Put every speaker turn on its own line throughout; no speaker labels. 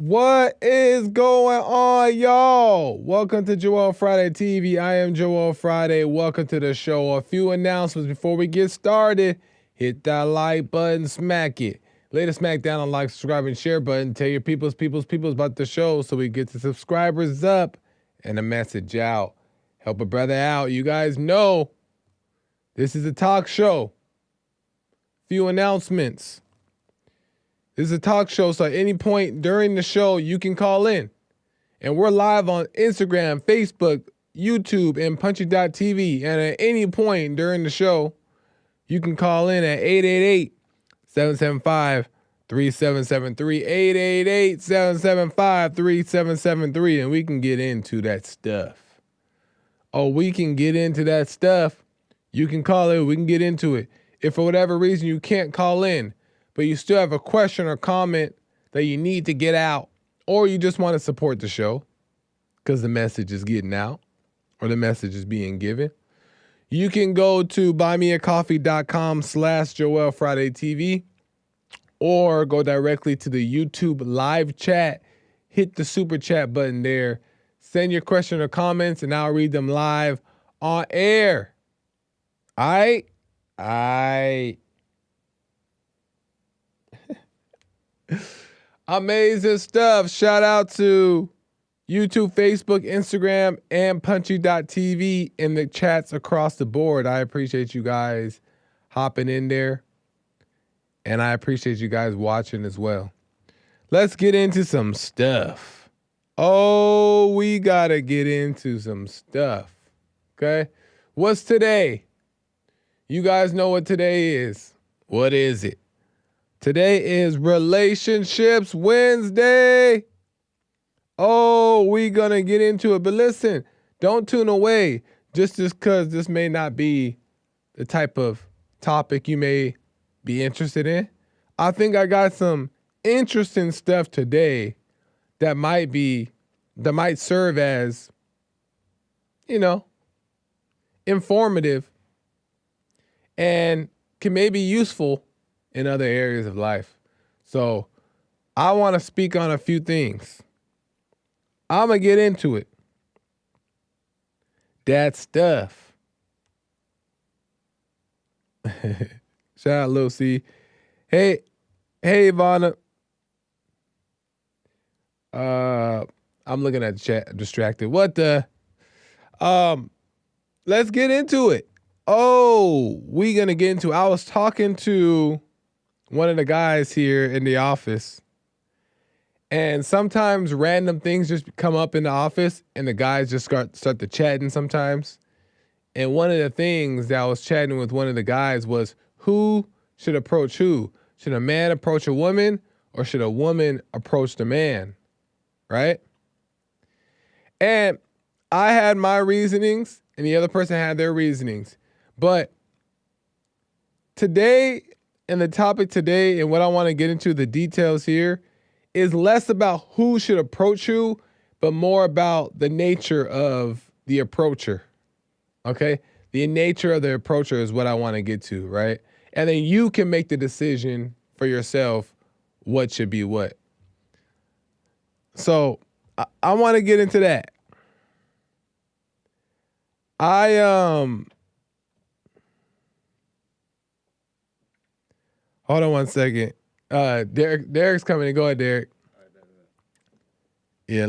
What is going on, y'all? Welcome to Joel Friday TV. I am Joel Friday. Welcome to the show. A few announcements before we get started. Hit that like button, smack it. Lay the smack down on like, subscribe, and share button. Tell your peoples about the show so we get the subscribers up and the message out. Help a brother out. You guys know this is a talk show. Few announcements. This is a talk show, so at any point during the show, you can call in. And we're live on Instagram, Facebook, YouTube, and Punchy.tv. And at any point during the show, you can call in at 888-775-3773, 888-775-3773, and we can get into that stuff. Oh, we can get into that stuff. You can call in. We can get into it. If for whatever reason you can't call in, but you still have a question or comment that you need to get out, or you just want to support the show because the message is getting out or the message is being given, you can go to buymeacoffee.com/JoelFridayTV or go directly to the YouTube live chat. Hit the super chat button there. Send your question or comments, and I'll read them live on air. All right? Amazing stuff. Shout out to YouTube, Facebook, Instagram, and Punchy.tv in the chats across the board. I appreciate you guys hopping in there, and I appreciate you guys watching as well. Let's get into some stuff. Oh, we gotta get into some stuff. Okay? What's today? You guys know what today is. What is it? Today is Relationships Wednesday. Oh, we gonna get into it. But listen, don't tune away just because this may not be the type of topic you may be interested in. I think I got some interesting stuff today that might serve as, informative and can maybe useful in other areas of life. So I want to speak on a few things. I'm going to get into it. That stuff. Shout out Lil C. Hey, Ivana. I'm looking at the chat, distracted. What the? Let's get into it. Oh, we going to get into it. I was talking to one of the guys here in the office, and sometimes random things just come up in the office and the guys just start to chatting sometimes. And one of the things that I was chatting with one of the guys was, who should approach who? Should a man approach a woman, or should a woman approach the man? Right? And I had my reasonings and the other person had their reasonings. But today, and the topic today, and what I want to get into, the details here, is less about who should approach who, but more about the nature of the approacher. Okay? The nature of the approacher is what I want to get to, right? And then you can make the decision for yourself what should be what. So I want to get into that. Hold on one second. Derek's coming in. Go ahead, Derek. Yeah,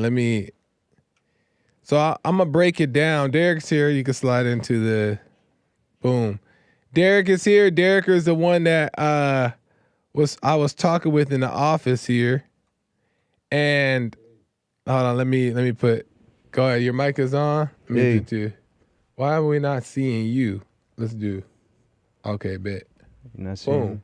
so I'm going to break it down. Derek's here. You can slide into the, boom. Derek is here. Derek is the one that I was talking with in the office here. And hold on, let me go ahead. Your mic is on. Me too. Why are we not seeing you? Let's do. Okay, bet.
Not seeing.
Boom.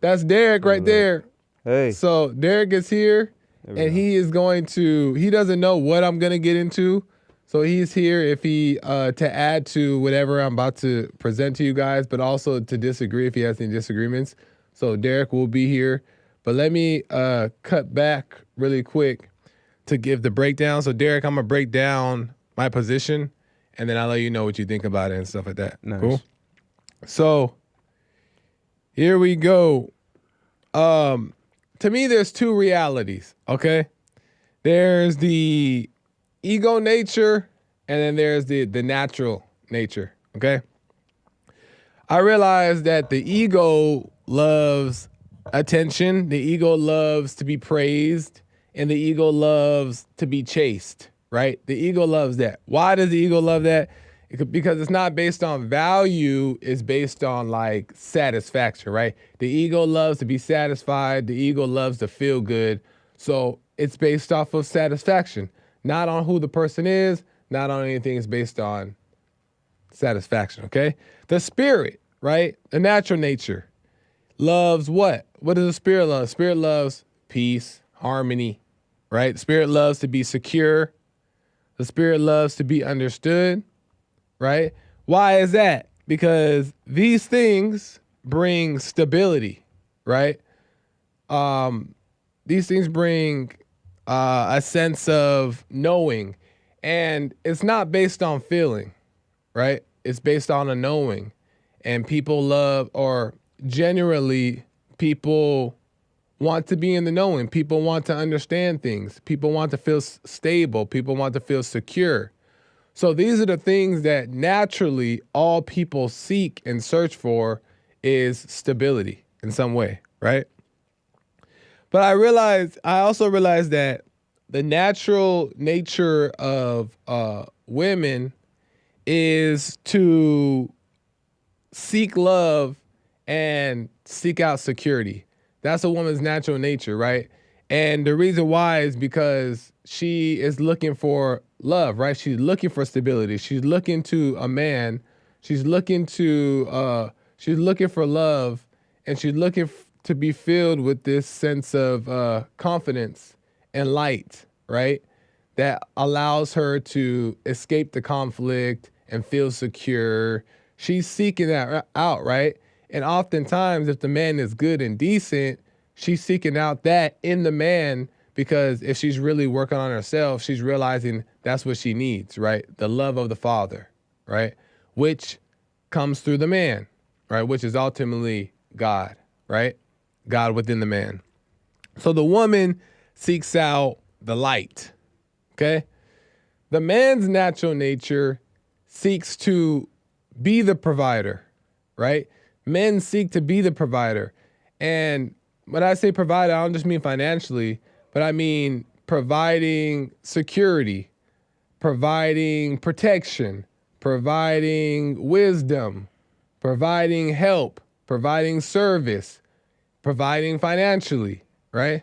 That's Derek right there.
Hey.
So Derek is here, and he doesn't know what I'm going to get into. So he's here if he to add to whatever I'm about to present to you guys, but also to disagree if he has any disagreements. So Derek will be here. But let me cut back really quick to give the breakdown. So Derek, I'm going to break down my position, and then I'll let you know what you think about it and stuff like that.
Nice.
Cool? So here we go. to me, there's two realities, okay? There's the ego nature, and then there's the natural nature, okay? I realize that the ego loves attention, the ego loves to be praised, and the ego loves to be chased, right? The ego loves that. Why does the ego love that? Because it's not based on value, it's based on like satisfaction, right? The ego loves to be satisfied, the ego loves to feel good. So it's based off of satisfaction, not on who the person is, not on anything. It's based on satisfaction, okay? The spirit, right? The natural nature loves what? What does the spirit love? Spirit loves peace, harmony, right? Spirit loves to be secure. The spirit loves to be understood, right? Why is that? Because these things bring stability, right? These things bring a sense of knowing, and it's not based on feeling, right? It's based on a knowing, and people love, or generally people want to be in the knowing. People want to understand things. People want to feel stable. People want to feel secure. So these are the things that naturally all people seek and search for is stability in some way, right? But I also realized that the natural nature of women is to seek love and seek out security. That's a woman's natural nature, right? And the reason why is because she is looking for love, right? She's looking for stability. She's looking to a man. She's looking for love, and she's looking to be filled with this sense of confidence and light, right? That allows her to escape the conflict and feel secure. She's seeking that out, right? And oftentimes, if the man is good and decent, she's seeking out that in the man, because if she's really working on herself, she's realizing that's what she needs, right? The love of the Father, right? Which comes through the man, right? Which is ultimately God, right? God within the man. So the woman seeks out the light, okay? The man's natural nature seeks to be the provider, right? Men seek to be the provider. And when I say provider, I don't just mean financially, but I mean providing security, providing protection, providing wisdom, providing help, providing service, providing financially, right?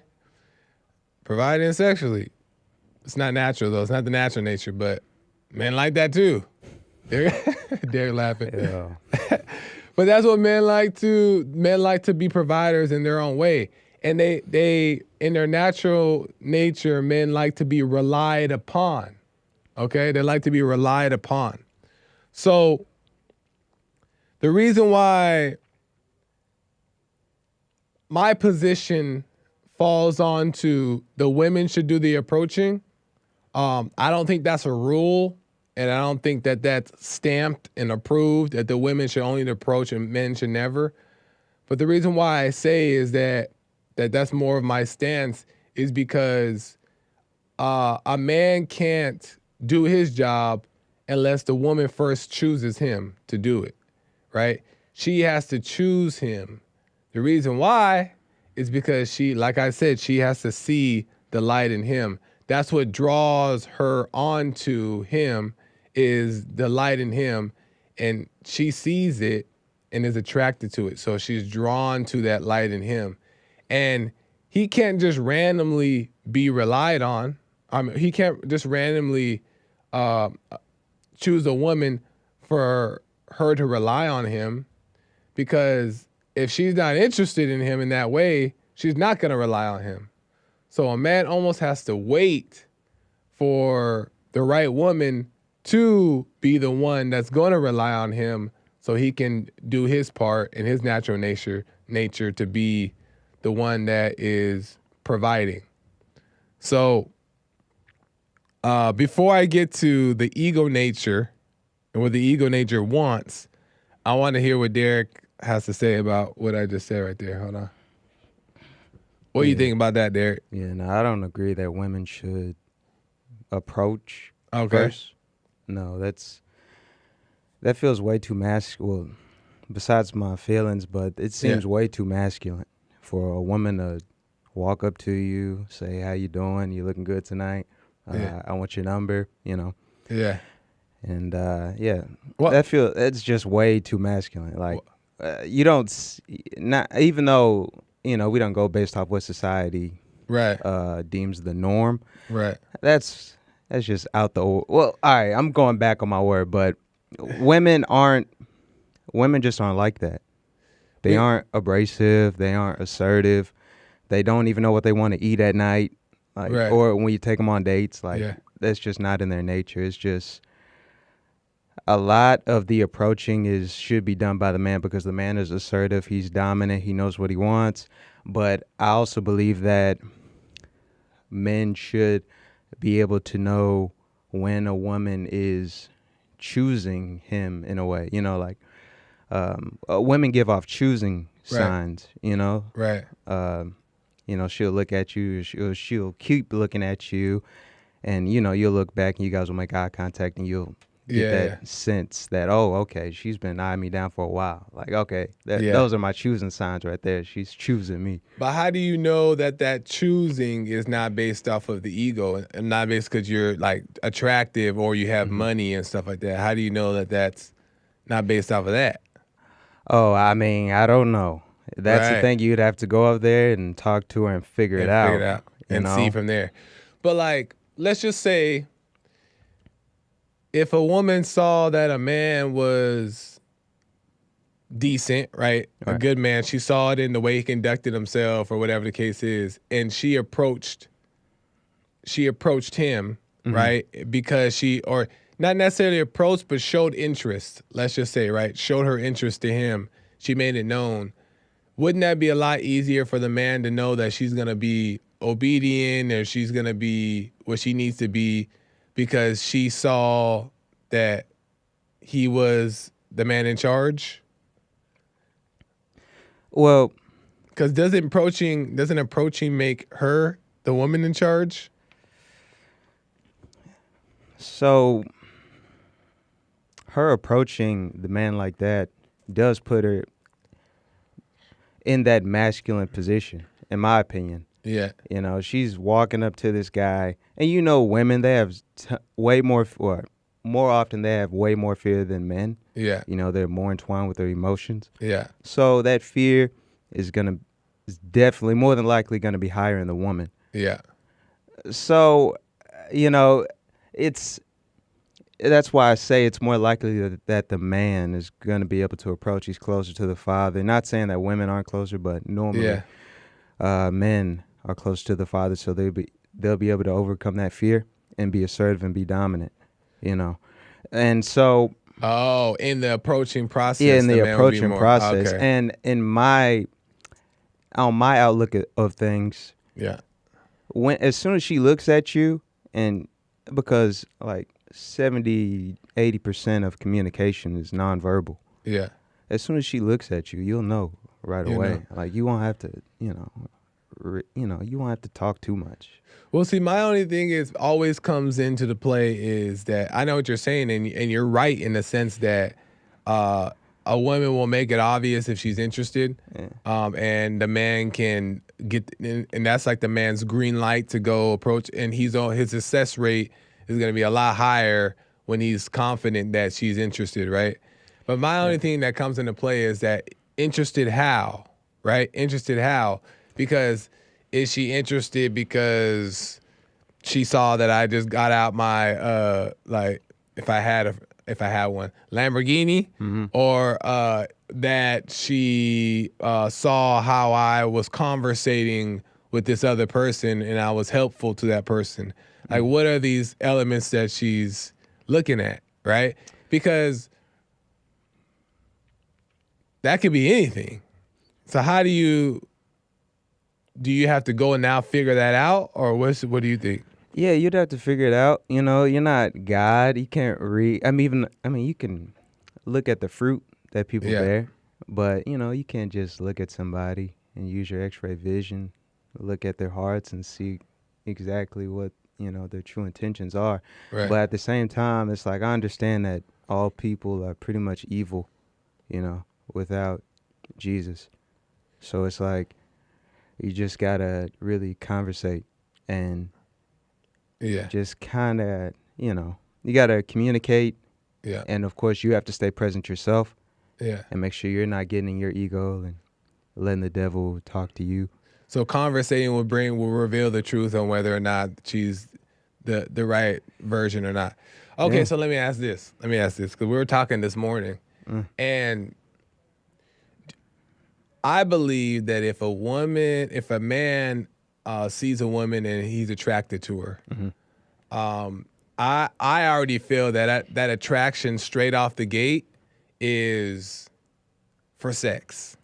Providing sexually. It's not natural though. It's not the natural nature, but men like that too. They're laughing.
Yeah.
But that's what men like to be providers in their own way. And they in their natural nature, men like to be relied upon. Okay? They like to be relied upon. So the reason why my position falls on to the women should do the approaching, I don't think that's a rule. And I don't think that that's stamped and approved, that the women should only approach and men should never. But the reason why I say is that's more of my stance is because a man can't do his job unless the woman first chooses him to do it, right? She has to choose him. The reason why is because she, like I said, she has to see the light in him. That's what draws her onto him, is the light in him, and she sees it and is attracted to it. So she's drawn to that light in him. And he can't just randomly be relied on. He can't just randomly choose a woman for her to rely on him, because if she's not interested in him in that way, she's not going to rely on him. So a man almost has to wait for the right woman to be the one that's going to rely on him so he can do his part in his natural nature to be the one that is providing. So before I get to the ego nature and what the ego nature wants, I want to hear what Derek has to say about what I just said right there. Hold on. What do you think about that, Derek?
Yeah, no, I don't agree that women should approach
Okay.
first. No, that feels way too masculine. Well, besides my feelings, but it seems way too masculine for a woman to walk up to you, say, "How you doing? You looking good tonight? I want your number."
Yeah.
And
What?
it's just way too masculine. Like you don't not even though we don't go based off what society
Right.
deems the norm.
Right.
That's just out the well. All right, I'm going back on my word, but women just aren't like that. They aren't abrasive. They aren't assertive. They don't even know what they want to eat at night, like or when you take them on dates. Like that's just not in their nature. It's just a lot of the approaching should be done by the man because the man is assertive. He's dominant. He knows what he wants. But I also believe that men should be able to know when a woman is choosing him in a way. Like women give off choosing signs.
Right.
She'll look at you. She'll keep looking at you, and you'll look back and you guys will make eye contact and you'll get that sense that, oh, okay, she's been eyeing me down for a while. Like, okay, those are my choosing signs right there. She's choosing me.
But how do you know that choosing is not based off of the ego and not based because you're like attractive or you have money and stuff like that? How do you know that that's not based off of that?
Oh, I mean, I don't know. That's the thing. You'd have to go up there and talk to her and figure it out.
And see from there. But like, let's just say if a woman saw that a man was decent, right? A good man, she saw it in the way he conducted himself or whatever the case is, and she approached him, right? Because or not necessarily approached, but showed interest, let's just say, right? Showed her interest to him. She made it known. Wouldn't that be a lot easier for the man to know that she's going to be obedient or she's going to be what she needs to be because she saw that he was the man in charge?
Well,
because doesn't approaching make her the woman in charge?
So her approaching the man like that does put her in that masculine position, in my opinion.
Yeah.
She's walking up to this guy, and women, they have way more, or more often they have way more fear than men.
Yeah.
They're more entwined with their emotions.
Yeah. So
that fear is definitely more than likely going to be higher in the woman.
Yeah.
So, that's why I say it's more likely that the man is going to be able to approach. He's closer to the father. Not saying that women aren't closer, but normally men are close to the father, so they'll be able to overcome that fear and be assertive and be dominant. And so.
Oh, in the approaching process.
Yeah, in the approaching process, and on my outlook of things.
Yeah.
As soon as she looks at you, and because like 70-80% of communication is nonverbal.
Yeah.
As soon as she looks at you, you'll know right away. Like you won't have to, you won't have to talk too much.
Well, see, my only thing always comes into the play is that I know what you're saying, and you're right in the sense that a woman will make it obvious if she's interested, and the man can get, and that's like the man's green light to go approach, and his success rate is going to be a lot higher when he's confident that she's interested, right? But my only thing that comes into play is that interested how, right? Interested how? Because is she interested because she saw that I just got out my like if I had one Lamborghini, or that she saw how I was conversating with this other person and I was helpful to that person? Like, what are these elements that she's looking at, right? Because that could be anything. So how do you have to go and now figure that out, or what do you think?
Yeah, you'd have to figure it out. You're not God. You can't read. I mean, you can look at the fruit that people bear, but you can't just look at somebody and use your X-ray vision look at their hearts and see exactly what, their true intentions are.
Right.
But at the same time, it's like I understand that all people are pretty much evil, without Jesus. So it's like you just gotta really conversate and
Yeah.
just kind of, you gotta communicate.
Yeah.
And of course, you have to stay present yourself.
Yeah.
And make sure you're not getting in your ego and letting the devil talk to you.
So conversating will reveal the truth on whether or not she's the right version or not. Okay,
Yeah.
so let me ask this because we were talking this morning, and I believe that if a man sees a woman and he's attracted to her, I already feel that attraction straight off the gate is for sex,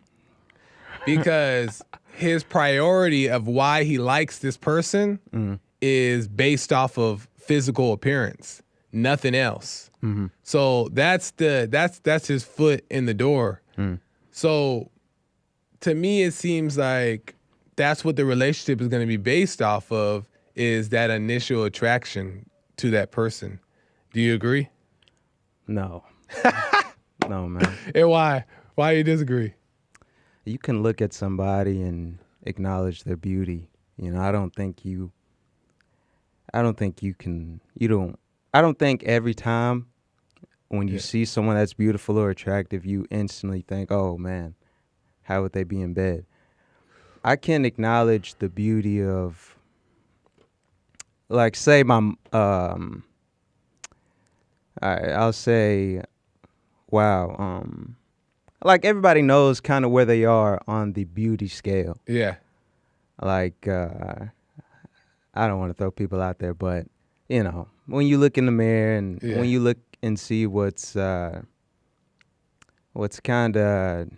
because his priority of why he likes this person is based off of physical appearance, nothing else. So that's his foot in the door. So to me, it seems like that's what the relationship is going to be based off of, is that initial attraction to that person. Do you agree?
No. No, man.
And why? Why do you disagree?
You can look at somebody and acknowledge their beauty. I don't think every time when you see someone that's beautiful or attractive, you instantly think, oh man, how would they be in bed? I can acknowledge the beauty of, like, say I'll say, wow, like everybody knows kind of where they are on the beauty scale.
Yeah.
Like, I don't want to throw people out there, but when you look in the mirror and when you look and see what's kind of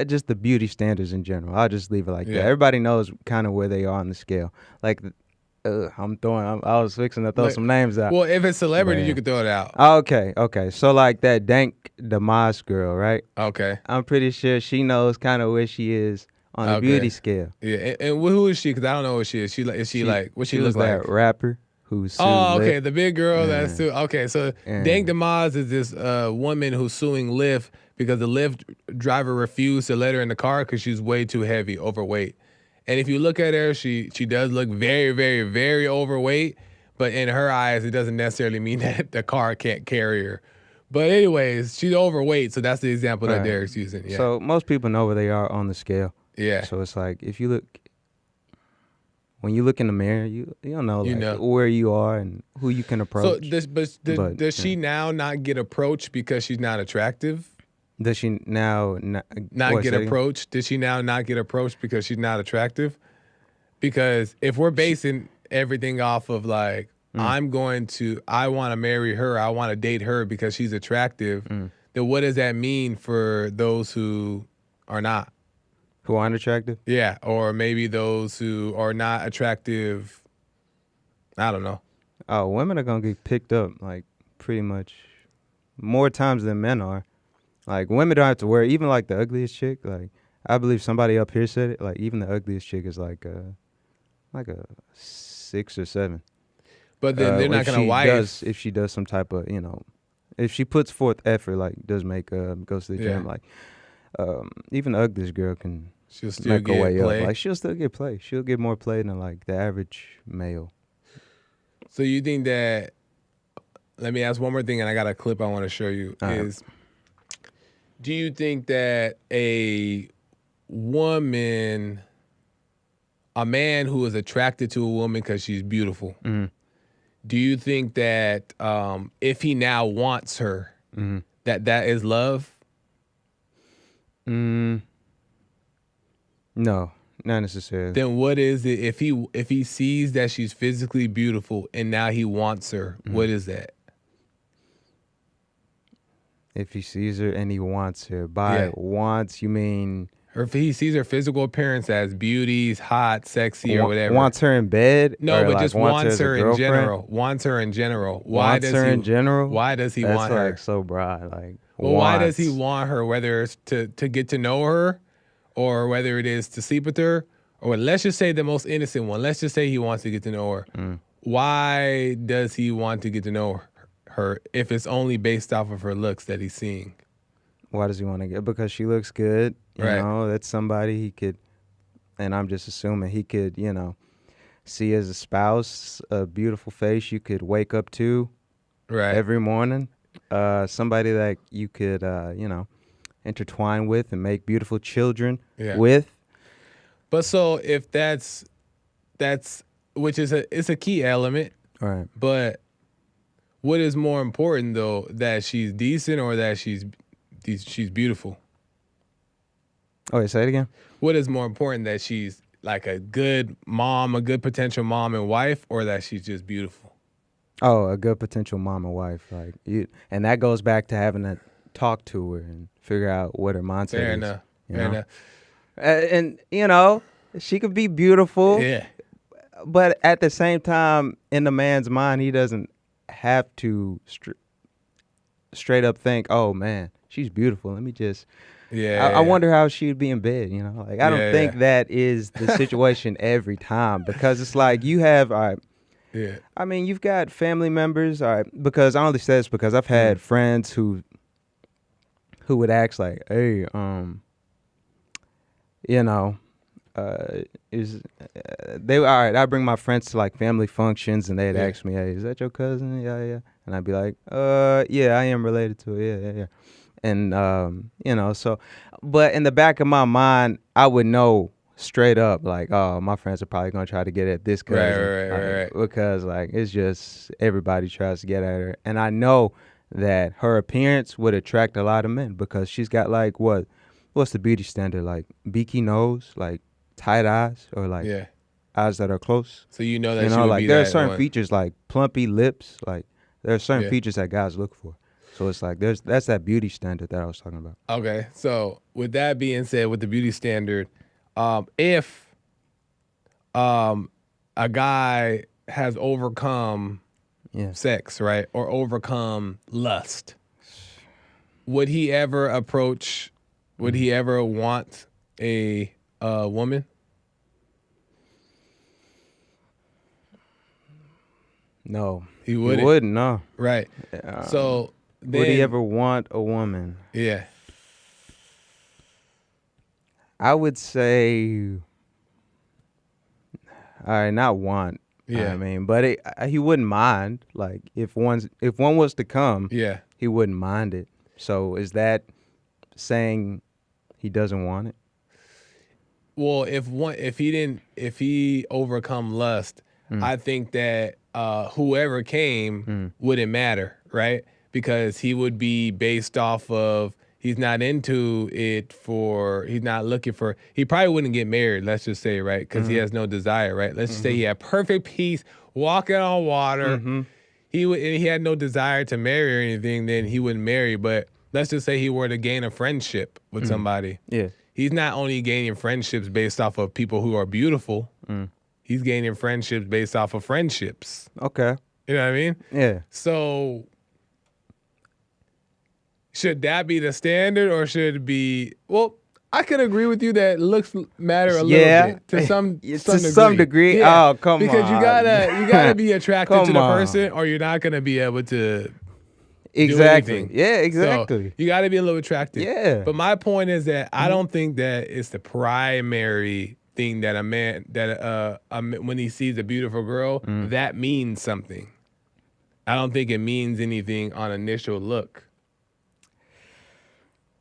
just the beauty standards in general. I'll just leave it like that. Everybody knows kind of where they are on the scale. Like, I was fixing to throw some names out.
Well, if it's celebrity, you can throw it out.
Okay. So like that Dank Damas girl, right?
Okay.
I'm pretty sure she knows kind of where she is on the beauty scale.
Yeah, and who is she? Because I don't know what she is. Is she like, what she look like?
That rapper who's sued
okay,
Lyft.
the big girl that's sued. Okay, so Dank Damas is this woman who's suing Lyft because the Lyft driver refused to let her in the car because she's way too heavy, overweight. And if you look at her, she does look very, very, very overweight. But in her eyes, it doesn't necessarily mean that the car can't carry her. But anyways, she's overweight, so that's the example that Derek's using. Yeah.
So most people know where they are on the scale.
Yeah.
So it's like when you look in the mirror, you don't know where you are and who you can approach.
So does she now not get approached because she's not attractive?
Does she now
not get approached? Did she now not get approached because she's not attractive? Because if we're basing everything off of like, I want to marry her, I want to date her because she's attractive, then what does that mean for those who are not?
Who aren't attractive?
Yeah, or maybe those who are not attractive, I don't know.
Oh, women are going to get picked up like pretty much more times than men are. Like, women don't have to worry. Even like the ugliest chick, like I believe somebody up here said it, like even the ugliest chick is like a 6 or 7.
But then they're not gonna wife.
If she does some type of, if she puts forth effort, like goes to the gym, like even the ugliest girl can make her way up. Like she'll still get play. She'll get more play than like the average male.
So you think that? Let me ask one more thing, and I got a clip I want to show you. Do you think that a man who is attracted to a woman because she's beautiful, do you think that if he now wants her, that is love?
No, not necessarily.
Then what is it if he sees that she's physically beautiful and now he wants her? What is that?
If he sees her and he wants her, wants, you mean?
Or if he sees her physical appearance as beauty, hot, sexy, or whatever.
Wants her in bed?
No, but
like
just wants her in general.
Wants her in general?
Why does he want her?
That's like so broad. Like,
well, why does he want her? Whether it's to get to know her, or whether it is to sleep with her, or let's just say the most innocent one. Let's just say he wants to get to know her. Why does he want to get to know her if it's only based off of her looks that he's seeing?
Why does he want to get? Because she looks good. You
Right.
know, that's somebody he could, and I'm just assuming he could, you know, see as a spouse, a beautiful face you could wake up to
Right.
every morning. Somebody that you could, you know, intertwine with and make beautiful children with.
But so if that's which is it's a key element.
Right.
But what is more important though, that she's decent or that she's beautiful?
Oh, wait, say it again.
What is more important, that she's like a good mom, a good potential mom and wife, or that she's just beautiful?
Oh, a good potential mom and wife, like you, and that goes back to having to talk to her and figure out what her mindset
Fair
is.
enough.
You
Fair
know?
enough.
And you know, she could be beautiful,
Yeah.
but at the same time, in the man's mind, he doesn't have to straight up think, "Oh man, she's beautiful. Let me just."
Yeah.
I wonder how she'd be in bed. You know, like I don't think
Yeah.
that is the situation every time, because it's like you have, all right.
Yeah.
I mean, you've got family members, all right, because I only say this because I've had friends who would ask like, "Hey, you know, they all right?" I bring my friends to like family functions, and they'd ask me, "Hey, is that your cousin?" Yeah, yeah, and I'd be like, yeah, I am related to it. Yeah, yeah, yeah." And you know, so, but in the back of my mind, I would know straight up, like, oh, my friends are probably gonna try to get at this cousin,
Right.
because like it's just everybody tries to get at her, and I know that her appearance would attract a lot of men because she's got like what's the beauty standard, like beaky nose, like tight eyes, or like eyes that are close.
So you know that
You
she
know,
would
like
be
there are
that
certain
one.
features like plumpy lips, like there are certain features that guys look for. So it's like that's that beauty standard that I was talking about.
Okay, so with that being said, with the beauty standard, if a guy has overcome sex, right, or overcome lust, would he ever approach? Would he ever want a woman?
No,
He wouldn't.
He wouldn't. No.
Right. So then,
would he ever want a woman?
Yeah.
I would say, all right, not want.
Yeah.
I mean, but he wouldn't mind. Like if one was to come, he wouldn't mind it. So is that saying he doesn't want it?
Well, if he overcome lust, I think that whoever came wouldn't matter, right? Because he would be based off of, he's not into it he's not looking for, he probably wouldn't get married, let's just say, right? Because he has no desire, right? Let's just say he had perfect peace, walking on water. He had no desire to marry or anything, then he wouldn't marry. But let's just say he were to gain a friendship with somebody.
Yeah.
He's not only gaining friendships based off of people who are beautiful. He's gaining friendships based off of friendships.
Okay.
You know what I mean?
Yeah.
So should that be the standard, or should it be? Well, I could agree with you that looks matter a little bit to some
degree.
Yeah,
Oh, come on.
because you gotta be attracted to the
on.
person, or you're not gonna be able to.
Exactly. Yeah, exactly.
So you got to be a little attractive.
Yeah.
But my point is that I don't think that it's the primary thing that a man when he sees a beautiful girl, that means something. I don't think it means anything on initial look.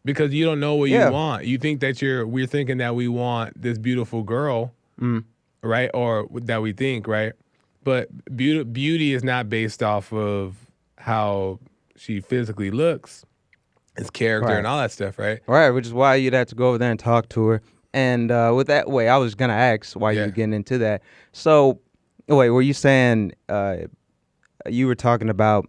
Because you don't know what you want. You think that we're thinking that we want this beautiful girl, right? Or that we think, right? But beauty is not based off of how she physically looks. It's character and all that stuff, right?
Right, which is why you'd have to go over there and talk to her. And with that way, I was going to ask why you were getting into that. So, wait, were you saying you were talking about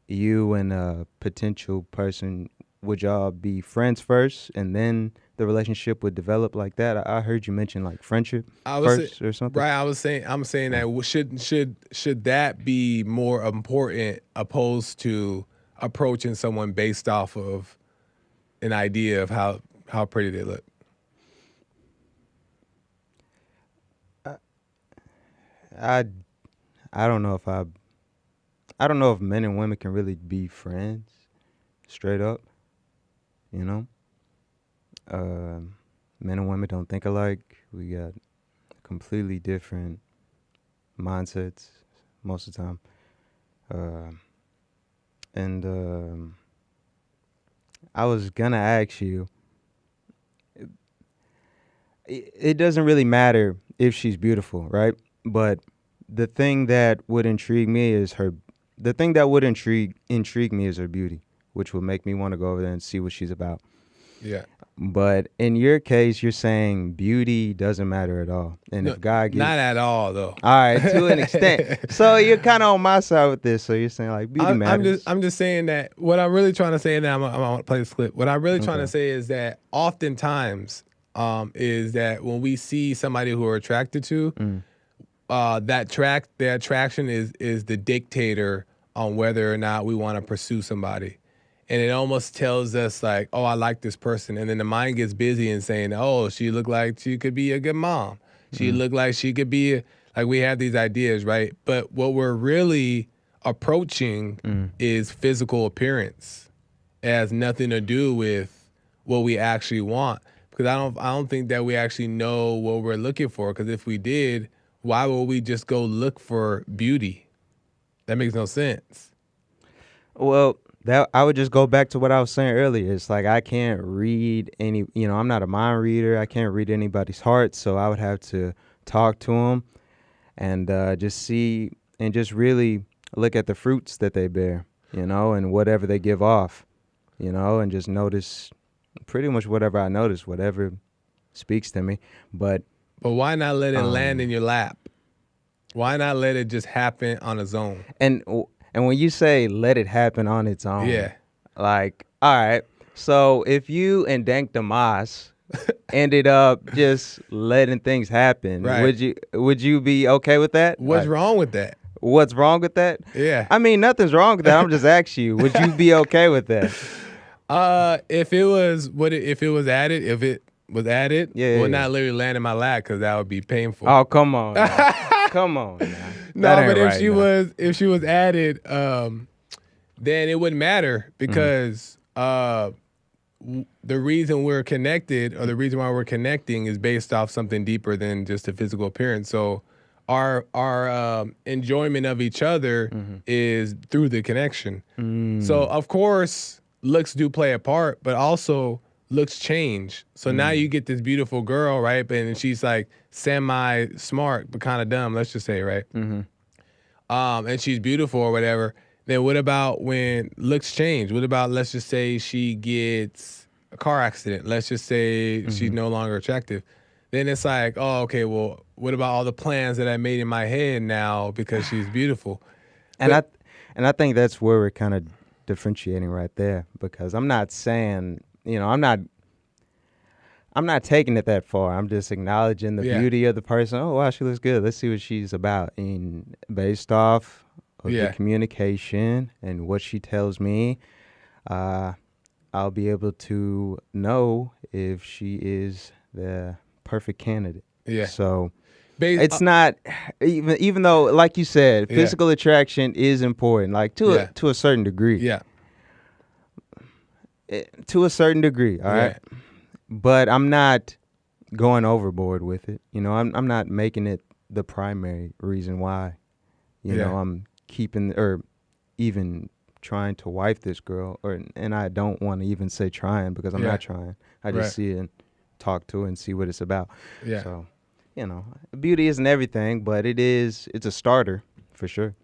you and a potential person, would y'all be friends first and then the relationship would develop like that? I heard you mention like friendship first or something.
Right, I'm saying that should that be more important opposed to approaching someone based off of an idea of how pretty they look?
I I don't know if I don't know if men and women can really be friends straight up. You know, men and women don't think alike. We got completely different mindsets most of the time. Uh, and I was gonna ask you, it doesn't really matter if she's beautiful, right? But the thing that would intrigue me is her. The thing that would intrigue me is her beauty, which would make me want to go over there and see what she's about.
Yeah.
But in your case, you're saying beauty doesn't matter at all, and
No,
if God gives,
not at all though.
all right, to an extent. So you're kind of on my side with this. So you're saying like beauty matters.
I'm just saying that what I'm really trying to say now. I'm gonna play this clip. What I'm really trying to
Okay.
say is that oftentimes, is that when we see somebody who we're attracted to, their attraction is the dictator on whether or not we want to pursue somebody. And it almost tells us like, oh, I like this person. And then the mind gets busy and saying, oh, she looked like she could be a good mom. She looked like she could be, like we have these ideas, right? But what we're really approaching is physical appearance. It has nothing to do with what we actually want. Because I don't think that we actually know what we're looking for. Because if we did, why would we just go look for beauty? That makes no sense.
Well, that I would just go back to what I was saying earlier. It's like I can't read any, I'm not a mind reader. I can't read anybody's heart, so I would have to talk to them and just see and just really look at the fruits that they bear, and whatever they give off, and just notice pretty much whatever I notice, whatever speaks to me. But
why not let it land in your lap? Why not let it just happen on its own?
And when you say let it happen on its own,
Yeah.
like, all right, so if you and Dank Damas ended up just letting things happen,
Right.
would you be okay with that?
What's
Like,
wrong with that?
what's wrong with that?
Yeah.
I mean, nothing's wrong with that. I'm just asking you, would you be okay with that?
If it was added,
Yeah,
well,
yeah.
not literally land in my lap because that would be painful.
Oh, come on. Now. Come on. Now.
No,
That ain't
but
right now.
if she was added, then it wouldn't matter because the reason we're connected or the reason why we're connecting is based off something deeper than just a physical appearance. So our enjoyment of each other is through the connection. So of course looks do play a part, but also looks change. So now you get this beautiful girl, right? And she's like semi-smart but kind of dumb, let's just say, right? And she's beautiful or whatever. Then what about when looks change? What about, let's just say she gets a car accident. Let's just say she's no longer attractive. Then it's like, oh, okay, well, what about all the plans that I made in my head now because she's beautiful?
And I think that's where we're kind of differentiating right there, because I'm not saying, I'm not taking it that far. I'm just acknowledging the beauty of the person. Oh, wow, she looks good. Let's see what she's about. And based off of the communication and what she tells me, I'll be able to know if she is the perfect candidate.
Yeah.
So it's not even though, like you said, physical attraction is important, like to a certain degree.
Yeah.
To a certain degree, all right. But I'm not going overboard with it. I'm not making it the primary reason why. I'm keeping or even trying to wife this girl, and I don't want to even say trying because I'm not trying. I just see it and talk to her and see what it's about. Yeah. So, beauty isn't everything, but it's a starter for sure.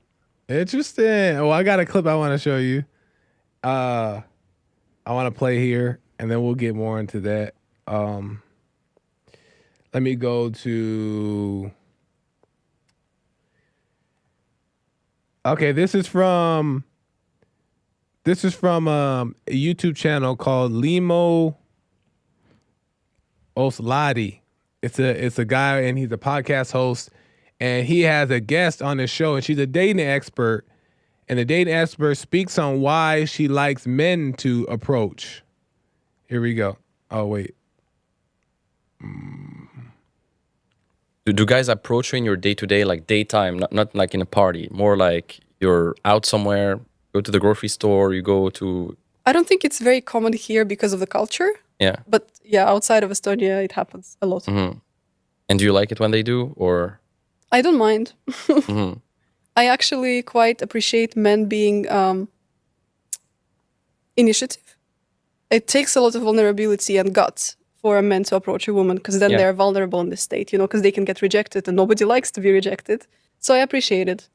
Interesting. Well, I got a clip I want to show you. I want to play here, and then we'll get more into that. Let me go to. Okay, this is from a YouTube channel called Limo Osladi. It's a guy, and he's a podcast host, and he has a guest on his show, and she's a dating expert, and the dating expert speaks on why she likes men to approach. Here we go. Oh, wait.
Do guys approach you in your day-to-day, like daytime, not like in a party, more like you're out somewhere, go to the grocery store, you go to,
I don't think it's very common here because of the culture,
yeah.
but yeah, outside of Estonia, it happens a lot.
Hmm. And do you like it when they do, or?
I don't mind.
Hmm.
I actually quite appreciate men being initiative. It takes a lot of vulnerability and guts for a man to approach a woman, because then
Yeah.
they're vulnerable in this state, because they can get rejected and nobody likes to be rejected. So I appreciate it.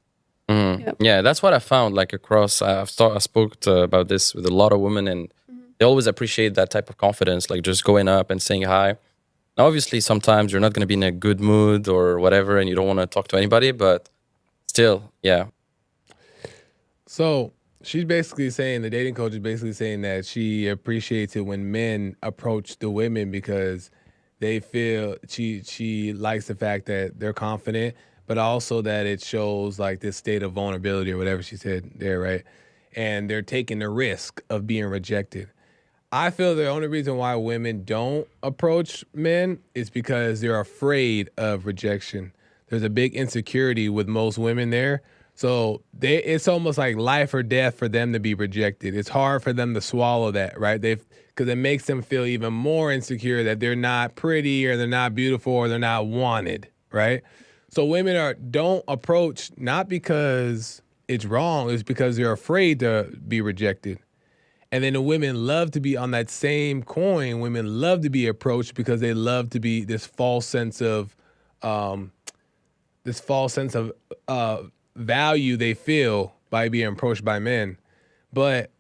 Mhm. Yeah, that's what I found. Like across, I spoke about this with a lot of women, and they always appreciate that type of confidence, like just going up and saying hi. Now, obviously, sometimes you're not going to be in a good mood or whatever, and you don't want to talk to anybody, but still, yeah.
So she's basically saying, the dating coach is basically saying that she appreciates it when men approach the women because they feel she likes the fact that they're confident, but also that it shows like this state of vulnerability or whatever she said there, right? And they're taking the risk of being rejected. I feel the only reason why women don't approach men is because they're afraid of rejection. There's a big insecurity with most women there. So it's almost like life or death for them to be rejected. It's hard for them to swallow that, right? Because it makes them feel even more insecure that they're not pretty or they're not beautiful or they're not wanted, right? So women don't approach not because it's wrong, it's because they're afraid to be rejected. And then the women love to be on that same coin. Women love to be approached because they love to be this false sense of value they feel by being approached by men. But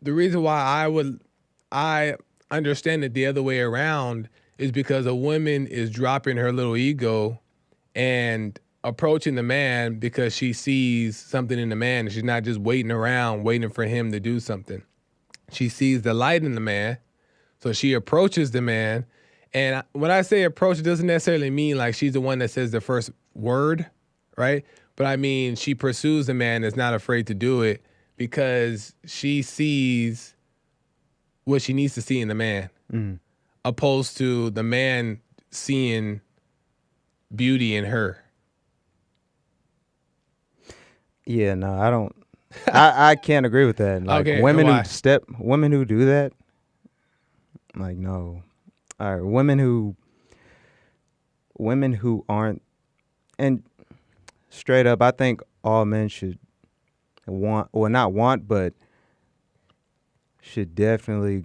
the reason why I understand it the other way around is because a woman is dropping her little ego and approaching the man because she sees something in the man, and she's not just waiting around waiting for him to do something. She sees the light in the man, so she approaches the man. And when I say approach, it doesn't necessarily mean like she's the one that says the first word, right? But I mean, she pursues the man that's not afraid to do it because she sees what she needs to see in the man, opposed to the man seeing beauty in her.
Yeah, no, I don't. I can't agree with that. Like
Okay,
women
why?
women who do that, like no. All right, women who aren't, and straight up, I think all men should not want, but should definitely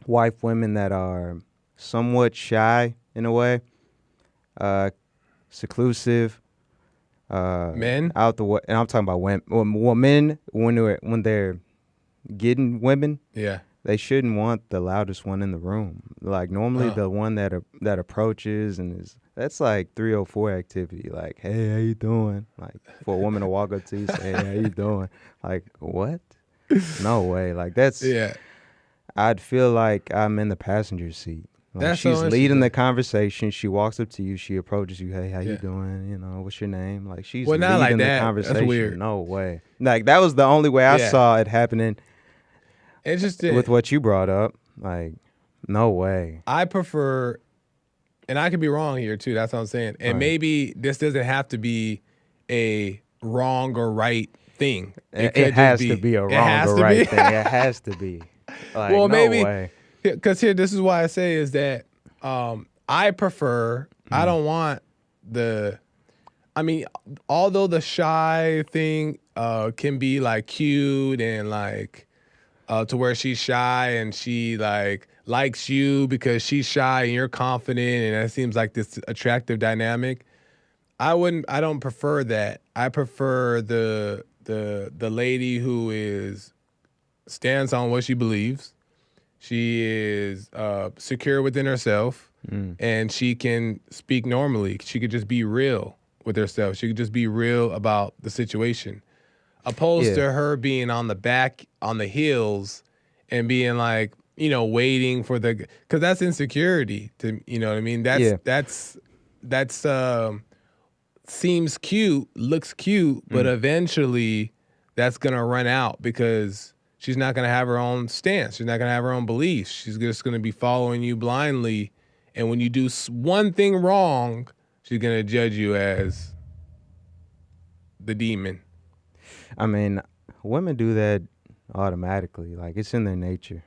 wife women that are somewhat shy in a way, seclusive,
Men?
out the way. And I'm talking about women. Well, men when they're getting women,
Yeah.
they shouldn't want the loudest one in the room. Like normally the one that approaches and that's like 304 activity. Like, hey, how you doing? Like for a woman to walk up to you, say, hey, how you doing? Like, what? No way. Like that's.
Yeah.
I'd feel like I'm in the passenger seat. Like
That's so
she's leading
interesting.
the conversation. She walks up to you. She approaches you. Hey, how you
Yeah.
doing? You know, what's your name? Like she's
Well, not
leading
like
the
that.
conversation.
That's weird.
No way. Like that was the only way I
Yeah.
saw it happening
Interesting.
with what you brought up. Like, no way.
I prefer, and I could be wrong here too. That's what I'm saying. And
Right.
maybe this doesn't have to be a wrong or right thing.
It
could
has
just
to be a
it
wrong
has
or
to
right
be.
thing. It has to be. Like,
Well,
no
maybe
way.
because here, this is why I say is that I prefer. I don't want the. I mean, although the shy thing can be like cute and like to where she's shy and she like likes you because she's shy and you're confident and that seems like this attractive dynamic. I don't prefer that. I prefer the lady who stands on what she believes. She is secure within herself and she can speak normally. She could just be real with herself. She could just be real about the situation. Opposed to her being on the heels and being like, waiting for because that's insecurity you know what I mean? That's seems cute, looks cute, but eventually that's going to run out because she's not going to have her own stance. She's not going to have her own beliefs. She's just going to be following you blindly. And when you do one thing wrong, she's gonna judge you as the demon.
I mean, women do that automatically. Like, it's in their nature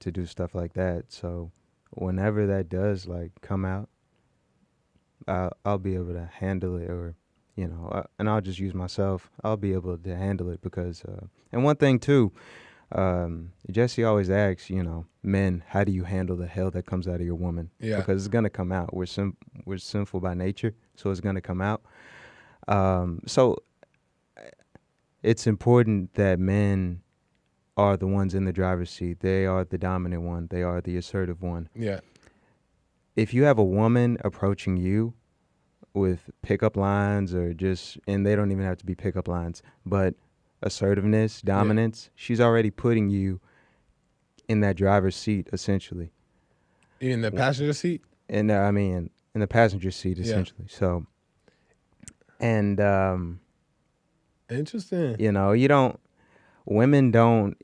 to do stuff like that. So whenever that does like come out, I'll be able to handle it, or and I'll just use myself. I'll be able to handle it because and one thing too, Jesse always asks, men, how do you handle the hell that comes out of your woman?
Yeah.
Because it's gonna come out. We're sinful by nature, so it's gonna come out. So it's important that men are the ones in the driver's seat. They are the dominant one. They are the assertive one.
Yeah.
If you have a woman approaching you with pickup lines and they don't even have to be pickup lines, but assertiveness, dominance, she's already putting you in that driver's seat, essentially.
In the passenger seat?
And in the passenger seat, essentially. Yeah. So, and
interesting.
Women don't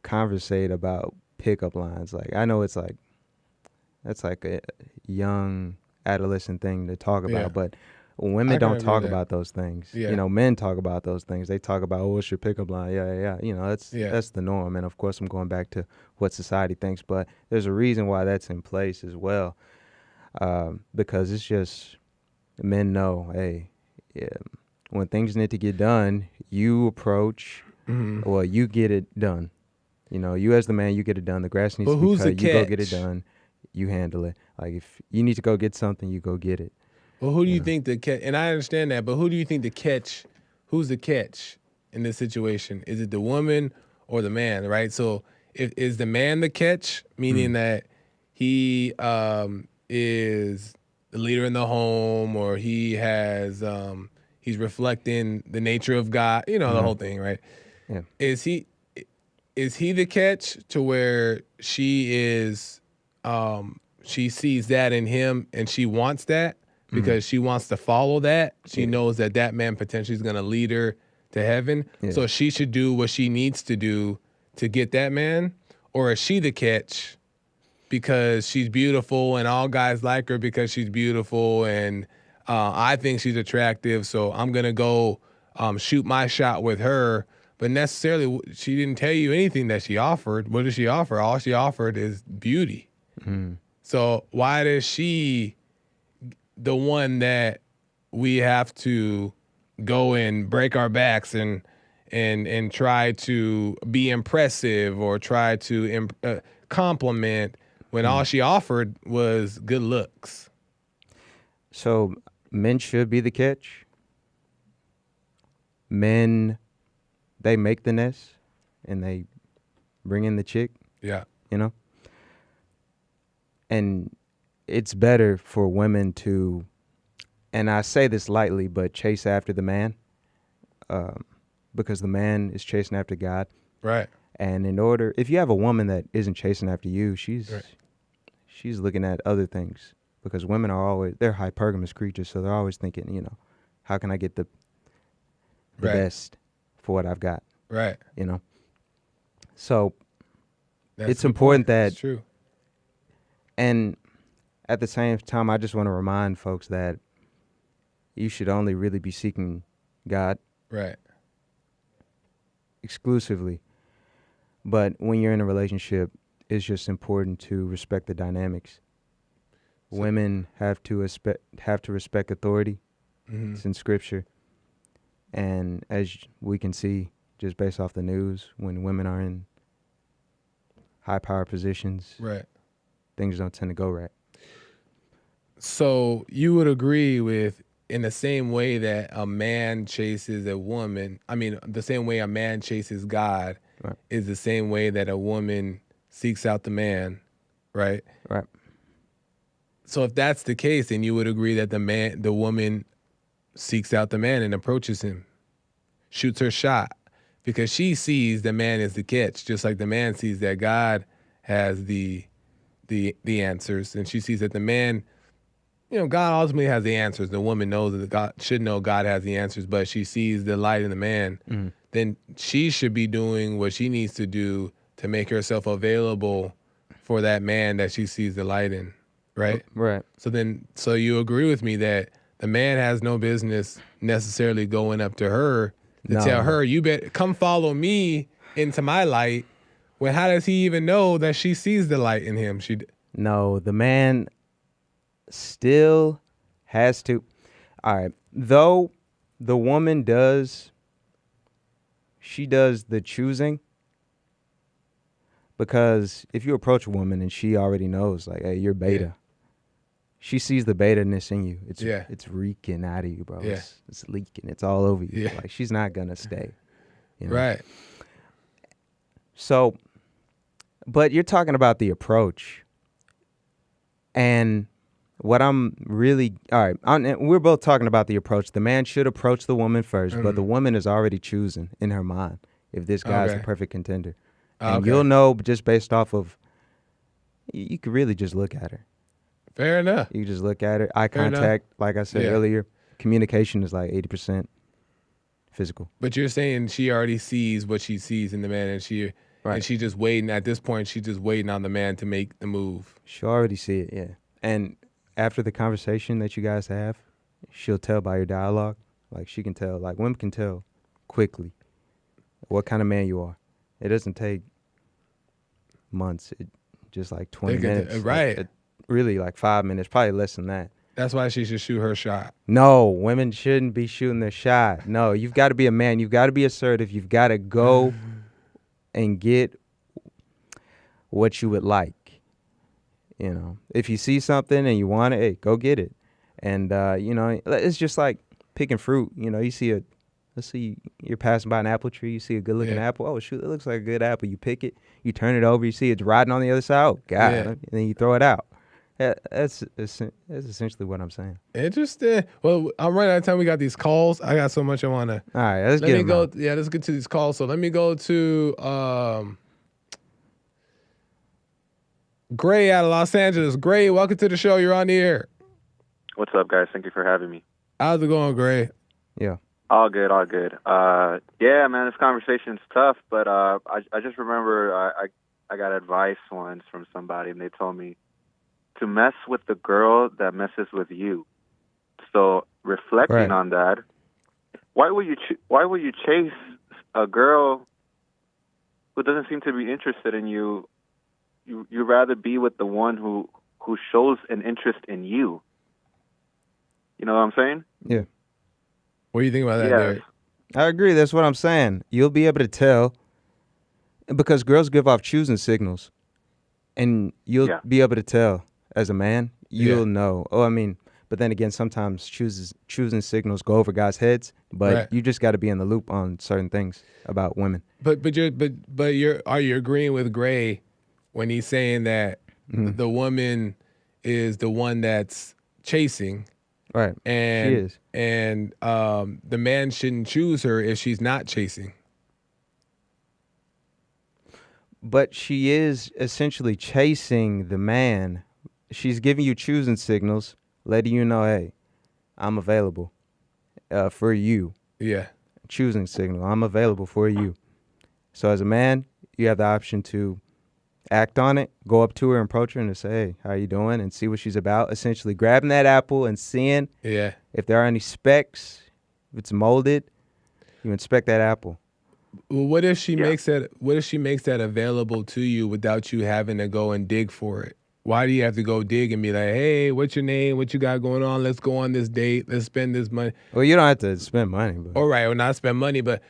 conversate about pickup lines. Like, I know that's like a young adolescent thing to talk about, but women don't talk about those things.
Yeah.
Men talk about those things. They talk about, what's your pickup line? Yeah. That's the norm. And of course, I'm going back to what society thinks, but there's a reason why that's in place as well. Because it's just, men know, hey, when things need to get done, you approach, well, you get it done. You as the man, you get it done. The grass needs to be cut. You go get it done. You handle it. Like, if you need to go get something, you go get it.
Well, who do you think the catch? And I understand that, but who do you think the catch? Who's the catch in this situation? Is it the woman or the man? Right. So, is the man the catch, meaning that he is the leader in the home, or he has he's reflecting the nature of God? The whole thing, right?
Yeah.
Is he the catch to where she is? She sees that in him and she wants that because she wants to follow that. She knows that man potentially is going to lead her to heaven. Yeah. So she should do what she needs to do to get that man. Or is she the catch because she's beautiful and all guys like her because she's beautiful and I think she's attractive, so I'm going to go shoot my shot with her. But necessarily, she didn't tell you anything that she offered. What did she offer? All she offered is beauty. So why is she the one that we have to go and break our backs and try to be impressive or try to compliment when all she offered was good looks?
So men should be the catch. Men, they make the nest and they bring in the chick.
Yeah.
And it's better for women to, and I say this lightly, but chase after the man, because the man is chasing after God.
Right.
And if you have a woman that isn't chasing after you, she's looking at other things, because women they're hypergamous creatures, so they're always thinking, how can I get the best for what I've got?
Right.
So it's important that.
It's true.
And at the same time, I just want to remind folks that you should only really be seeking God.
Right.
Exclusively. But when you're in a relationship, it's just important to respect the dynamics. So, women have to respect authority. It's in Scripture. And as we can see, just based off the news, when women are in high power positions,
right,
things don't tend to go right.
So you would agree with, in the same way that a man chases a woman, the same way a man chases God, right, is the same way that a woman seeks out the man, right?
Right.
So if that's the case, then you would agree that the woman seeks out the man and approaches him, shoots her shot, because she sees the man as the catch, just like the man sees that God has the answers, and she sees that the man, God ultimately has the answers. The woman knows that God should know God has the answers, but she sees the light in the man. Then she should be doing what she needs to do to make herself available for that man that she sees the light in, right?
Right.
So you agree with me that the man has no business necessarily going up to her to tell her, you bet come follow me into my light. Well, how does he even know that she sees the light in him?
No, the man still has to. All right, though the woman does the choosing, because if you approach a woman and she already knows, like, hey, you're beta, she sees the beta-ness in you. It's reeking out of you, bro.
Yeah.
It's leaking. It's all over you.
Yeah.
Like, she's not gonna stay. You know?
Right.
So, but you're talking about the approach, and what I'm really and we're both talking about the approach. The man should approach the woman first, but the woman is already choosing in her mind if this guy's the perfect contender, and you'll know just based off of. You could really just look at her.
Fair enough.
You just look at her. Eye contact, like I said earlier, communication is like 80% physical.
But you're saying she already sees what she sees in the man, and she just waiting at this point. She's just waiting on the man to make the move.
She'll already see it, yeah. And after the conversation that you guys have, she'll tell by your dialogue. Like, she can tell, like, women can tell quickly what kind of man you are. It doesn't take months. It just like 20 minutes.
Right.
Really like 5 minutes, probably less than that.
That's why she should shoot her shot.
No, women shouldn't be shooting their shot. No, you've got to be a man. You've got to be assertive. You've got to go and get what you would like. You know, if you see something and you want it, hey, go get it. And, it's just like picking fruit. You know, let's see, you're passing by an apple tree. You see a good looking apple. Oh, shoot, it looks like a good apple. You pick it, you turn it over, you see it's rotting on the other side. Oh, God. And then you throw it out. That's essentially what I'm saying.
Interesting. Well, I'm running out of time. We got these calls. I got so much I want to.
All right, let's get
go. Yeah, let's get to these calls. So let me go to Gray out of Los Angeles. Gray, welcome to the show. You're on the air.
What's up, guys? Thank you for having me.
How's it going, Gray?
Yeah.
All good, all good. Yeah, man, this conversation's tough, but I just remember I got advice once from somebody, and they told me to mess with the girl that messes with you. So reflecting on that, why would you chase a girl who doesn't seem to be interested in you? You'd rather be with the one who shows an interest in you. You know what I'm saying?
Yeah.
What do you think about that, Derek?
I agree. That's what I'm saying. You'll be able to tell because girls give off choosing signals, and you'll be able to tell as a man. You'll know. Oh, I mean, but then again, sometimes choosing signals go over guys' heads. But you just got to be in the loop on certain things about women.
But are you agreeing with Gray when he's saying that the woman is the one that's chasing?
Right.
And
she is.
And the man shouldn't choose her if she's not chasing.
But she is essentially chasing the man. She's giving you choosing signals, letting you know, hey, I'm available for you.
Yeah.
Choosing signal. I'm available for you. So as a man, you have the option to act on it, go up to her and approach her and say, hey, how you doing? And see what she's about. Essentially grabbing that apple and seeing if there are any specks, if it's molded, you inspect that apple.
Well, what if she makes that available to you without you having to go and dig for it? Why do you have to go dig and be like, hey, what's your name? What you got going on? Let's go on this date. Let's spend this money.
Well, you don't have to spend money. But.
All right, well, not spend money, but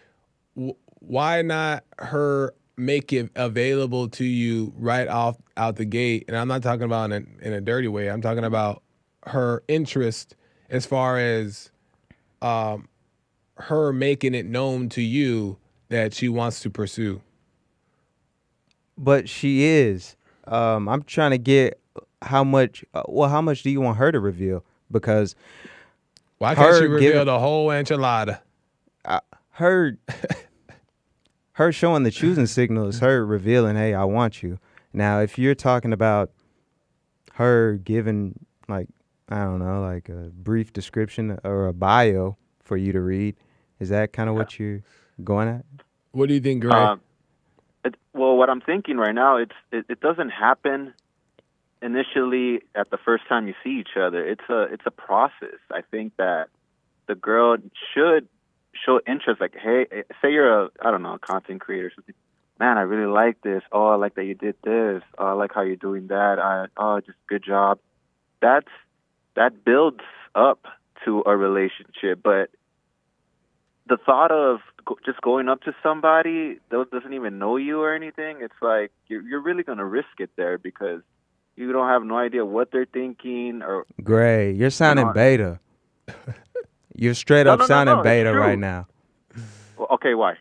why not her make it available to you right out the gate? And I'm not talking about in a dirty way. I'm talking about her interest as far as her making it known to you that she wants to pursue.
But she is. I'm trying to get how much do you want her to reveal? Because
why can't she reveal the whole enchilada?
Her showing the choosing signal is her revealing, hey, I want you. Now, if you're talking about her giving, like, I don't know, like a brief description or a bio for you to read, is that kind of what you're going at?
What do you think, Greg?
Well, what I'm thinking right now, it doesn't happen initially at the first time you see each other. It's a process. I think that the girl should show interest. Like, hey, say you're a content creator or something. Man, I really like this. Oh, I like that you did this. Oh, I like how you're doing that. Just good job. That builds up to a relationship. But the thought of just going up to somebody that doesn't even know you or anything, it's like you're really gonna risk it there because you don't have no idea what they're thinking or.
Gray, you're sounding beta. You're straight up sounding beta right now.
Well, okay, why?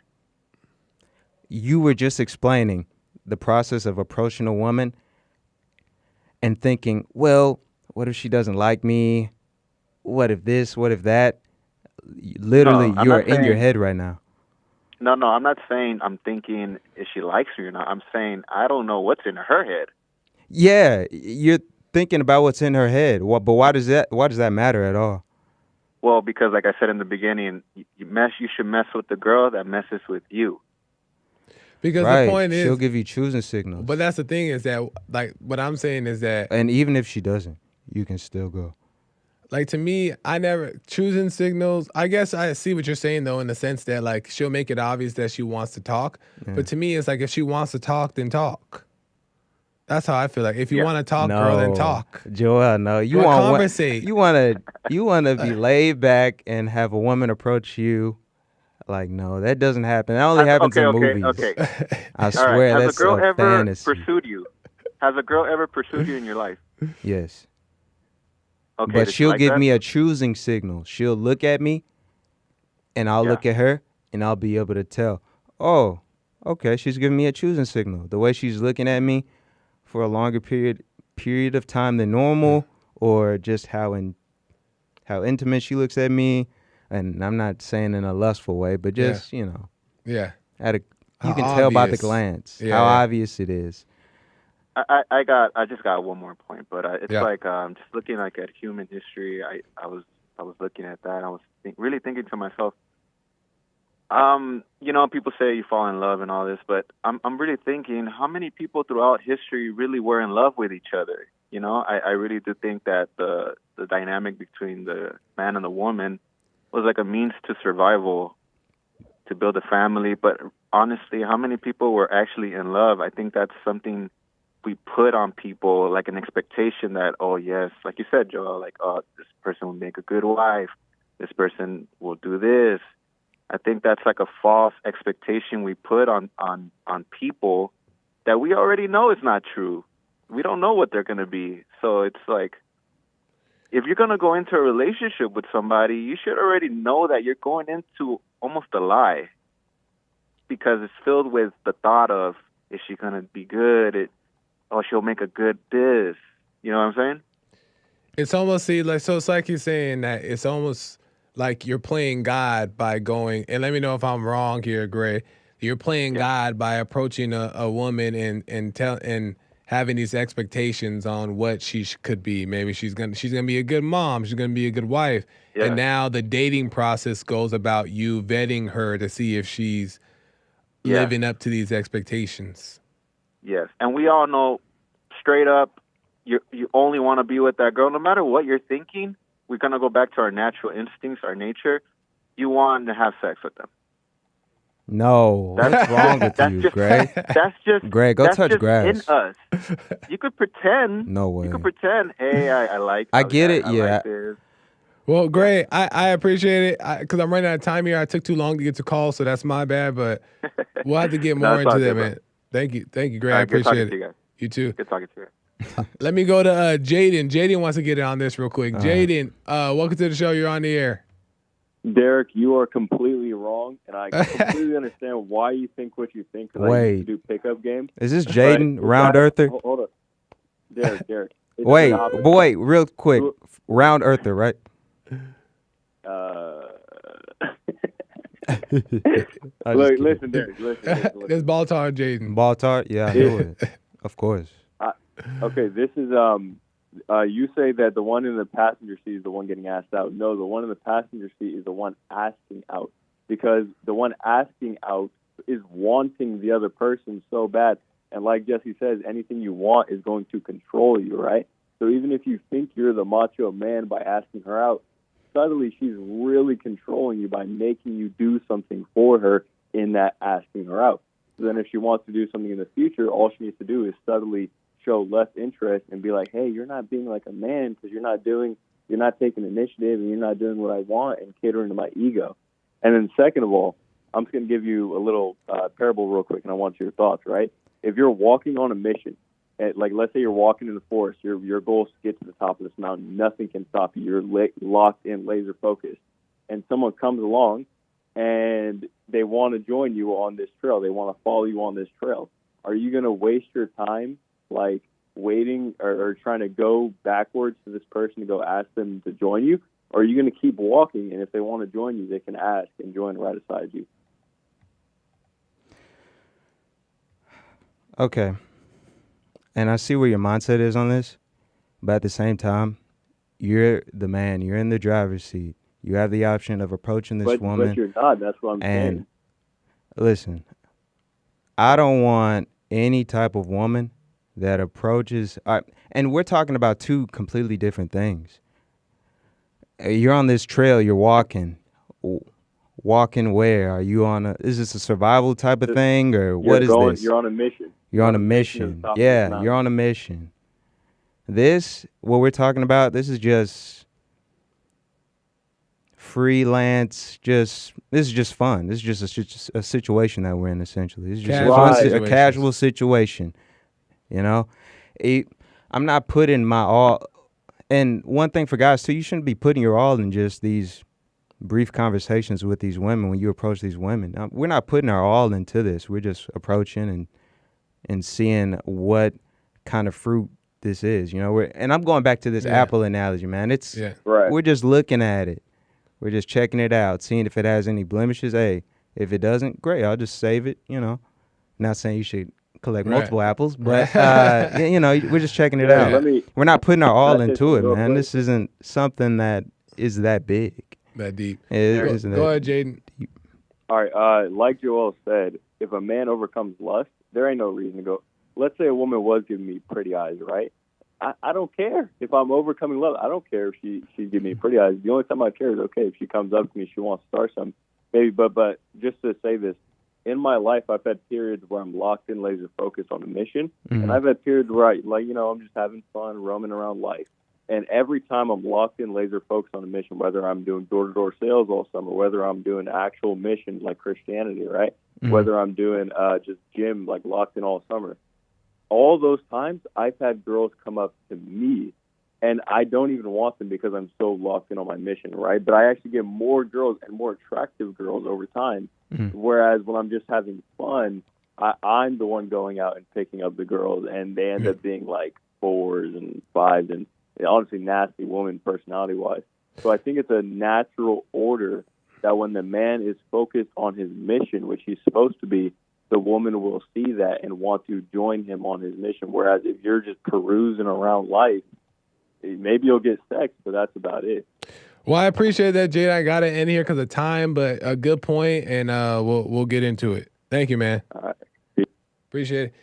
You were just explaining the process of approaching a woman and thinking, well, what if she doesn't like me? What if this? What if that? Literally,
No, I'm
you are
not
in your
saying-
head right now.
No, I'm not saying I'm thinking if she likes me or not. I'm saying I don't know what's in her head.
Yeah, you're thinking about what's in her head. But why does that matter at all?
Well, because like I said in the beginning, you should mess with the girl that messes with you.
Because
Right.
the point is,
She'll give you choosing signals.
but that's the thing is that, like, what I'm saying is that,
And even if she doesn't, you can still go.
like, to me, I never choosing signals. I guess I see what you're saying though, in the sense that like she'll make it obvious that she wants to talk.
Yeah.
But to me, it's like if she wants to talk, then talk. That's how I feel. Like if you
Yeah.
want to talk, girl, then talk.
Joel, no. You
Well,
want
conversate.
You want to be laid back and have a woman approach you. Like, no, that doesn't happen. That only happens in movies.
Okay.
I
All
swear
right. Has
that's
a girl ever
fantasy.
pursued you? Has a girl ever pursued you in your life?
Yes.
Okay.
But
did she
she'll
like
give
that?
me a choosing signal. She'll look at me, and I'll
Yeah.
look at her, and I'll be able to tell, oh, okay, she's giving me a choosing signal. The way she's looking at me for a longer period of time than normal, or just how intimate she looks at me. And I'm not saying in a lustful way, but just,
Yeah.
you
How
can tell by the
obvious.
glance
Yeah,
how
yeah.
obvious it is.
I just got one more point, but it's
Yeah.
like just looking like at human history. I was looking at that. And I was really thinking to myself, people say you fall in love and all this, but I'm really thinking how many people throughout history really were in love with each other. I really do think that the dynamic between the man and the woman was like a means to survival, to build a family. But honestly, how many people were actually in love? I think that's something we put on people, like an expectation that, oh yes, like you said, Joel, like, oh, this person will make a good wife, this person will do this. I think that's like a false expectation we put on people that we already know is not true. We don't know what they're going to be. So it's like, if you're going to go into a relationship with somebody, you should already know that you're going into almost a lie, because it's filled with the thought of, is she going to be good? She'll make a good this. You know what I'm saying?
It's almost it's like you're saying that it's almost like you're playing God by going, and let me know if I'm wrong here, Gray. You're playing God by approaching a woman and having these expectations on what she could be. Maybe she's gonna be a good mom. She's gonna be a good wife.
Yeah.
And now the dating process goes about you vetting her to see if she's living up to these expectations.
Yes, and we all know, straight up, you only want to be with that girl. No matter what you're thinking, we're gonna go back to our natural instincts, our nature. You want to have sex with them.
No, what's wrong with you, Gray?
That's just
Gray, go
that's
touch
just
grass.
in us. You could pretend.
No way.
You could pretend. Hey, I like.
I get it,
I
yeah.
like this.
Well, Gray, I appreciate it because I'm running out of time here. I took too long to get to call, so that's my bad. But we'll have to get
No,
more
it's all
into that,
good, bro.
man. Thank you, Gray.
All
I
right, good
appreciate
talking
it.
to you guys.
You too.
Good talking to you.
Let me go to Jaden. Jaden wants to get in on this real quick.
All right.
Jaden, welcome to the show. You're on the air.
Derek, you are completely wrong, and I completely understand why you think what you think. Because I used to do pickup games.
Is this Jaden, round earther?
Hold up, Derek. It's
Wait,
the opposite.
boy, real quick, round earther, right?
Look, listen, Derek. Listen.
It's Baltar Jaden.
Baltar, yeah, I knew it. Of course.
Okay, this is you say that the one in the passenger seat is the one getting asked out. No, the one in the passenger seat is the one asking out, because the one asking out is wanting the other person so bad. And like Jesse says, anything you want is going to control you, right? So even if you think you're the macho man by asking her out, subtly she's really controlling you by making you do something for her in that asking her out. So then if she wants to do something in the future, all she needs to do is subtly show less interest and be like, hey, you're not being like a man because you're not taking initiative and you're not doing what I want and catering to my ego. And then second of all, I'm just going to give you a little parable real quick, and I want your thoughts, right? If you're walking on a mission, like let's say you're walking in the forest, your goal is to get to the top of this mountain. Nothing can stop you. You're locked in, laser focused. And someone comes along and they want to join you on this trail. They want to follow you on this trail. Are you going to waste your time like waiting or trying to go backwards to this person to go ask them to join you? Or are you going to keep walking, and if they want to join you, they can ask and join right beside you?
Okay. And I see where your mindset is on this, but at the same time, you're the man. You're in the driver's seat. You have the option of approaching this woman.
But you're not. That's what I'm saying.
Listen, I don't want any type of woman that approaches. And we're talking about two completely different things. You're on this trail. You're walking. Walking where? Are you on a? Is this a survival type of thing, or what is this?
You're on a mission.
You're on a mission. Yeah, you're on a mission. This, what we're talking about, this is just freelance. This is just fun. This is just a situation that we're in, essentially. This is just a casual situation. You know, I'm not putting my all. And one thing for guys too, you shouldn't be putting your all in just these brief conversations with these women when you approach these women. We're not putting our all into this. We're just approaching and seeing what kind of fruit this is. You know, and I'm going back to this apple analogy, man. We're just looking at it. We're just checking it out, seeing if it has any blemishes. Hey, if it doesn't, great. I'll just save it. You know, not saying you should collect multiple apples, but you know, we're just checking it out. We're not putting our all into it, man. This isn't something that is that big,
that deep.
Go ahead, Jaden.
All right, like Joel said, if a man overcomes lust, there ain't no reason to go. Let's say a woman was giving me pretty eyes, right? I don't care if I'm overcoming lust. I don't care if she's giving me pretty eyes. The only time I care is, okay, if she comes up to me, she wants to start something, maybe. But just to say this, in my life, I've had periods where I'm locked in, laser focused on a mission, and I've had periods where I'm just having fun, roaming around life. And every time I'm locked in, laser focused on a mission, whether I'm doing door-to-door sales all summer, whether I'm doing actual missions like Christianity, right? Whether I'm doing just gym, like locked in all summer. All those times, I've had girls come up to me, and I don't even want them because I'm so locked in on my mission, right? But I actually get more girls and more attractive girls over time. Whereas when I'm just having fun, I'm the one going out and picking up the girls, and they end up being like 4s and 5s and honestly nasty woman personality-wise. So I think it's a natural order that when the man is focused on his mission, which he's supposed to be, the woman will see that and want to join him on his mission. Whereas if you're just perusing around life, maybe you'll get sex, but that's about it.
Well, I appreciate that, Jade. I got to end here because of time, but a good point, and we'll get into it. Thank you, man.
All right.
Appreciate it.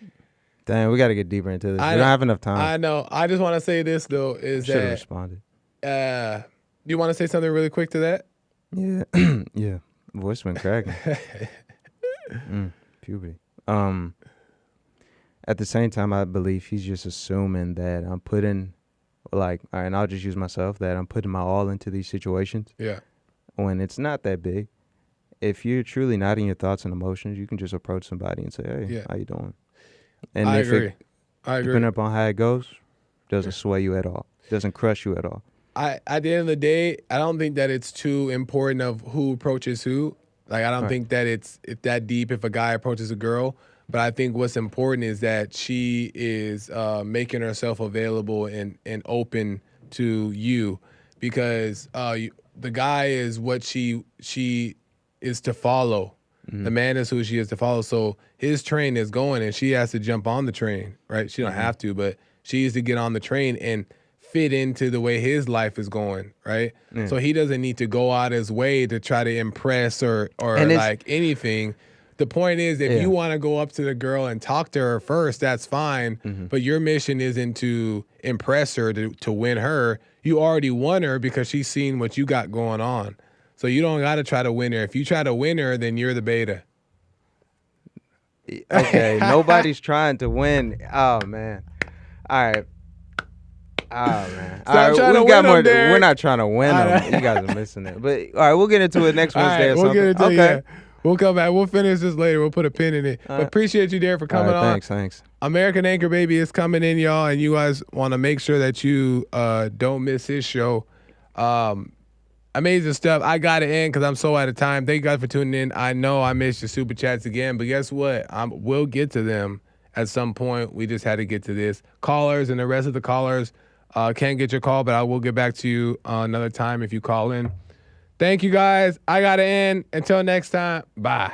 Damn, we got to get deeper into this. We don't have enough time.
I know. I just want to say this, though, is
should have responded.
You want to say something really quick to that?
Yeah. Yeah. Voice been cracking. Puberty. At the same time, I believe he's just assuming that I'm putting, like, all right, and I'll just use myself, that I'm putting my all into these situations.
Yeah.
When it's not that big. If you're truly not in your thoughts and emotions, you can just approach somebody and say, hey, how you doing? And
I agree.
Depending upon how it goes, doesn't sway you at all. Doesn't crush you at all.
At the end of the day, I don't think that it's too important of who approaches who. Like, I don't think that it's that deep if a guy approaches a girl. But I think what's important is that she is making herself available and open to you, because the guy is what she is to follow. The man is who she is to follow. So his train is going, and she has to jump on the train, right? She don't have to, but she needs to get on the train and fit into the way his life is going, right? So he doesn't need to go out his way to try to impress or like anything. The point is, if
Yeah.
you want to go up to the girl and talk to her first, that's fine. But your mission isn't to impress her, to win her. You already won her because she's seen what you got going on. So you don't got to try to win her. If you try to win her, then you're the beta.
Okay, nobody's trying to win. Oh man. All right. Oh man.
Stop
All right,
trying to
we got
win 'em,
more.
Derek.
We're not trying to win
All
them.
right.
You guys are missing it. But all right, we'll get into it next
All
Wednesday
right,
or
we'll
something.
get into it.
Okay.
Yeah. We'll come back. We'll finish this later. We'll put a pin in it.
All
But
right.
appreciate you, Derek, for coming
All
on.
right, thanks.
American Anchor Baby is coming in, y'all, and you guys want to make sure that you don't miss his show. Amazing stuff. I got to end because I'm so out of time. Thank you guys for tuning in. I know I missed your super chats again, but guess what? We'll get to them at some point. We just had to get to this. Callers and the rest of the callers can't get your call, but I will get back to you another time if you call in. Thank you, guys. I got to end. Until next time, bye.